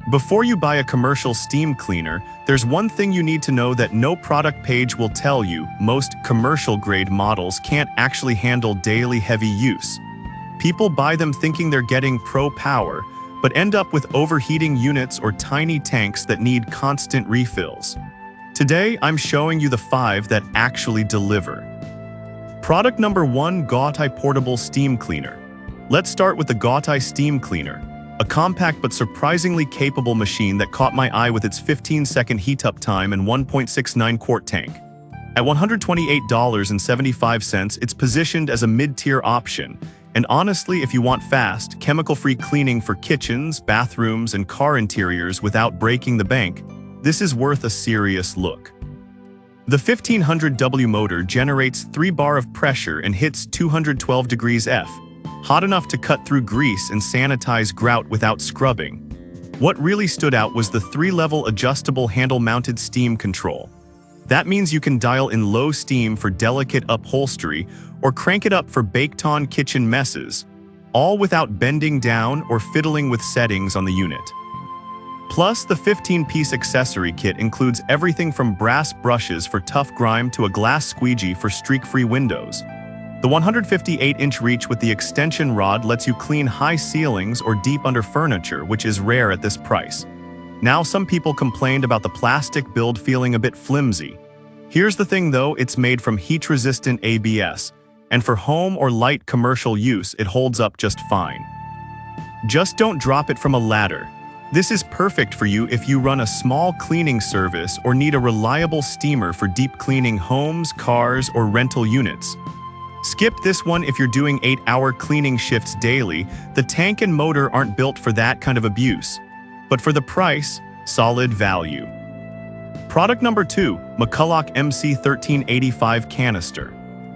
Before you buy a commercial steam cleaner, there's one thing you need to know that no product page will tell you. Most commercial-grade models can't actually handle daily heavy use. People buy them thinking they're getting pro power, but end up with overheating units or tiny tanks that need constant refills. Today, I'm showing you the 5 that actually deliver. Product number 1, Gautai Portable Steam Cleaner. Let's start with the Gautai Steam Cleaner, a compact but surprisingly capable machine that caught my eye with its 15-second heat-up time and 1.69-quart tank. At $128.75, it's positioned as a mid-tier option, and honestly, if you want fast, chemical-free cleaning for kitchens, bathrooms, and car interiors without breaking the bank, this is worth a serious look. The 1500W motor generates 3 bar of pressure and hits 212 degrees F, hot enough to cut through grease and sanitize grout without scrubbing. What really stood out was the 3-level adjustable handle-mounted steam control. That means you can dial in low steam for delicate upholstery or crank it up for baked-on kitchen messes, all without bending down or fiddling with settings on the unit. Plus, the 15-piece accessory kit includes everything from brass brushes for tough grime to a glass squeegee for streak-free windows. The 158-inch reach with the extension rod lets you clean high ceilings or deep under furniture, which is rare at this price. Now, some people complained about the plastic build feeling a bit flimsy. Here's the thing though, it's made from heat-resistant ABS, and for home or light commercial use, it holds up just fine. Just don't drop it from a ladder. This is perfect for you if you run a small cleaning service or need a reliable steamer for deep cleaning homes, cars, or rental units. Skip this one if you're doing 8-hour cleaning shifts daily. The tank and motor aren't built for that kind of abuse. But for the price, solid value. Product number 2, McCulloch MC1385 Canister.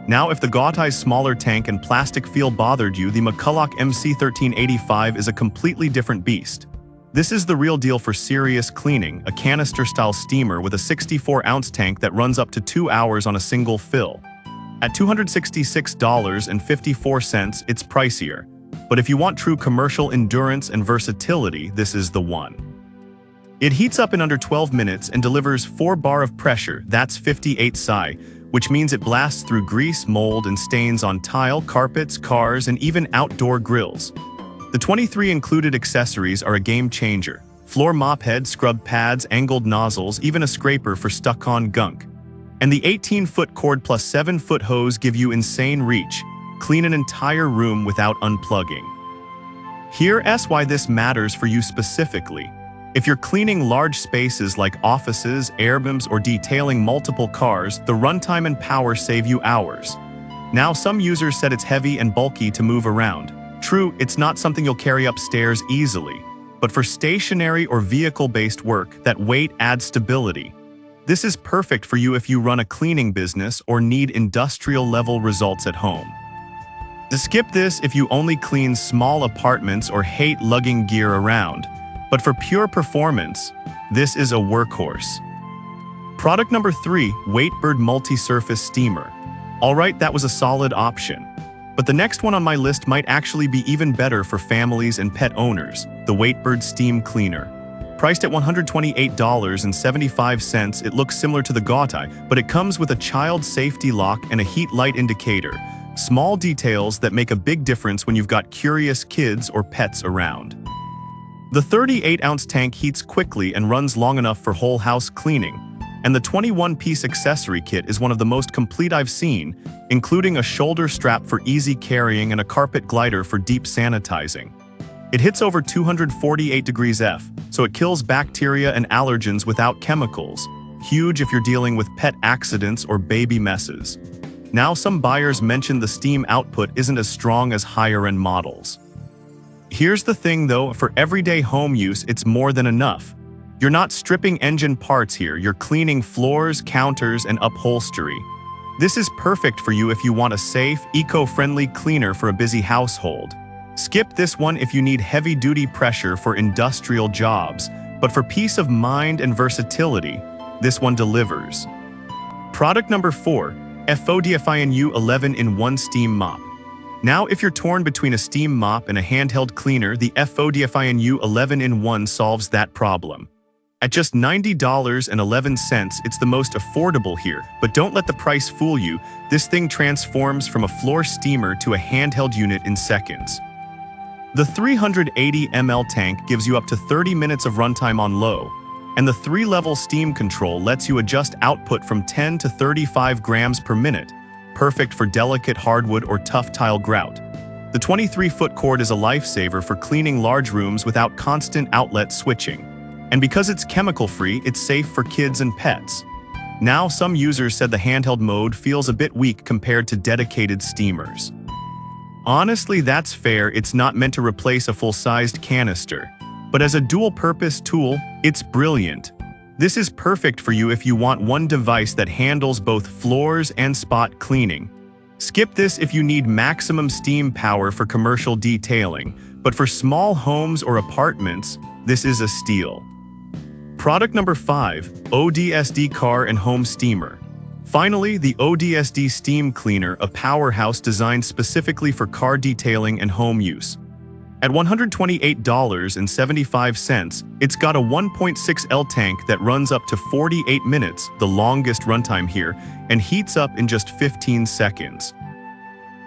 Now, if the Gautai's smaller tank and plastic feel bothered you, the McCulloch MC1385 is a completely different beast. This is the real deal for serious cleaning, a canister-style steamer with a 64-ounce tank that runs up to 2 hours on a single fill. At $266.54, it's pricier. But if you want true commercial endurance and versatility, this is the one. It heats up in under 12 minutes and delivers 4 bar of pressure, that's 58 psi, which means it blasts through grease, mold, and stains on tile, carpets, cars, and even outdoor grills. The 23 included accessories are a game changer. Floor mop head, scrub pads, angled nozzles, even a scraper for stuck-on gunk. And the 18-foot cord plus 7-foot hose give you insane reach. Clean an entire room without unplugging. Here's why this matters for you specifically. If you're cleaning large spaces like offices, airrooms, or detailing multiple cars, the runtime and power save you hours. Now, some users said it's heavy and bulky to move around. True, it's not something you'll carry upstairs easily, but for stationary or vehicle-based work, that weight adds stability. This is perfect for you if you run a cleaning business or need industrial-level results at home. Skip this if you only clean small apartments or hate lugging gear around. But for pure performance, this is a workhorse. Product number 3, Waitbird Multi-Surface Steamer. Alright, that was a solid option. But the next one on my list might actually be even better for families and pet owners, the Waitbird Steam Cleaner. Priced at $128.75, it looks similar to the Gautai, but it comes with a child safety lock and a heat light indicator. Small details that make a big difference when you've got curious kids or pets around. The 38-ounce tank heats quickly and runs long enough for whole house cleaning, and the 21-piece accessory kit is one of the most complete I've seen, including a shoulder strap for easy carrying and a carpet glider for deep sanitizing. It hits over 248 degrees F, so it kills bacteria and allergens without chemicals. Huge if you're dealing with pet accidents or baby messes. Now, some buyers mention the steam output isn't as strong as higher-end models. Here's the thing though, for everyday home use, it's more than enough. You're not stripping engine parts here, you're cleaning floors, counters, and upholstery. This is perfect for you if you want a safe, eco-friendly cleaner for a busy household. Skip this one if you need heavy-duty pressure for industrial jobs, but for peace of mind and versatility, this one delivers. Product number 4, Fodfinu 11-in-1 Steam Mop. Now, if you're torn between a steam mop and a handheld cleaner, the Fodfinu 11-in-1 solves that problem. At just $90.11, it's the most affordable here, but don't let the price fool you. This thing transforms from a floor steamer to a handheld unit in seconds. The 380 ml tank gives you up to 30 minutes of runtime on low, and the 3-level steam control lets you adjust output from 10 to 35 grams per minute, perfect for delicate hardwood or tough tile grout. The 23-foot cord is a lifesaver for cleaning large rooms without constant outlet switching. And because it's chemical-free, it's safe for kids and pets. Now, some users said the handheld mode feels a bit weak compared to dedicated steamers. Honestly, that's fair. It's not meant to replace a full-sized canister. But as a dual-purpose tool, it's brilliant. This is perfect for you if you want one device that handles both floors and spot cleaning. Skip this if you need maximum steam power for commercial detailing, but for small homes or apartments, this is a steal. Product number 5, ODSD Car and Home Steamer. Finally, the ODSD Steam Cleaner, a powerhouse designed specifically for car detailing and home use. At $128.75, it's got a 1.6L tank that runs up to 48 minutes, the longest runtime here, and heats up in just 15 seconds.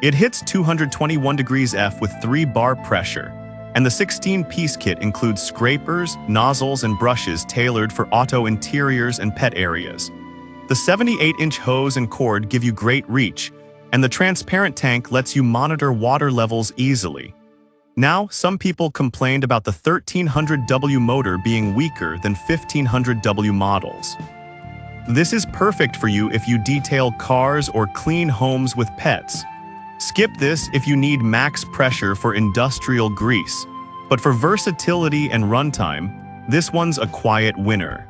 It hits 221 degrees F with 3-bar pressure. And the 16-piece kit includes scrapers, nozzles, and brushes tailored for auto interiors and pet areas. The 78-inch hose and cord give you great reach, and the transparent tank lets you monitor water levels easily. Now, some people complained about the 1300W motor being weaker than 1500W models. This is perfect for you if you detail cars or clean homes with pets. Skip this if you need max pressure for industrial grease. But for versatility and runtime, this one's a quiet winner.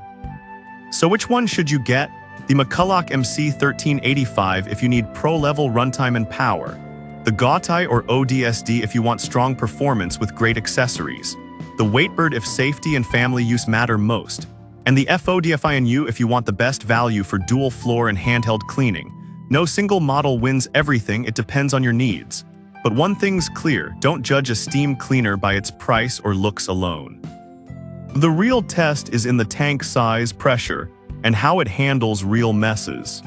So which one should you get? The McCullock MC1385 if you need pro-level runtime and power. The Gautai or ODSD if you want strong performance with great accessories. The Waitbird if safety and family use matter most. And the Fodfinu if you want the best value for dual floor and handheld cleaning. No single model wins everything, it depends on your needs. But one thing's clear, don't judge a steam cleaner by its price or looks alone. The real test is in the tank size, pressure, and how it handles real messes.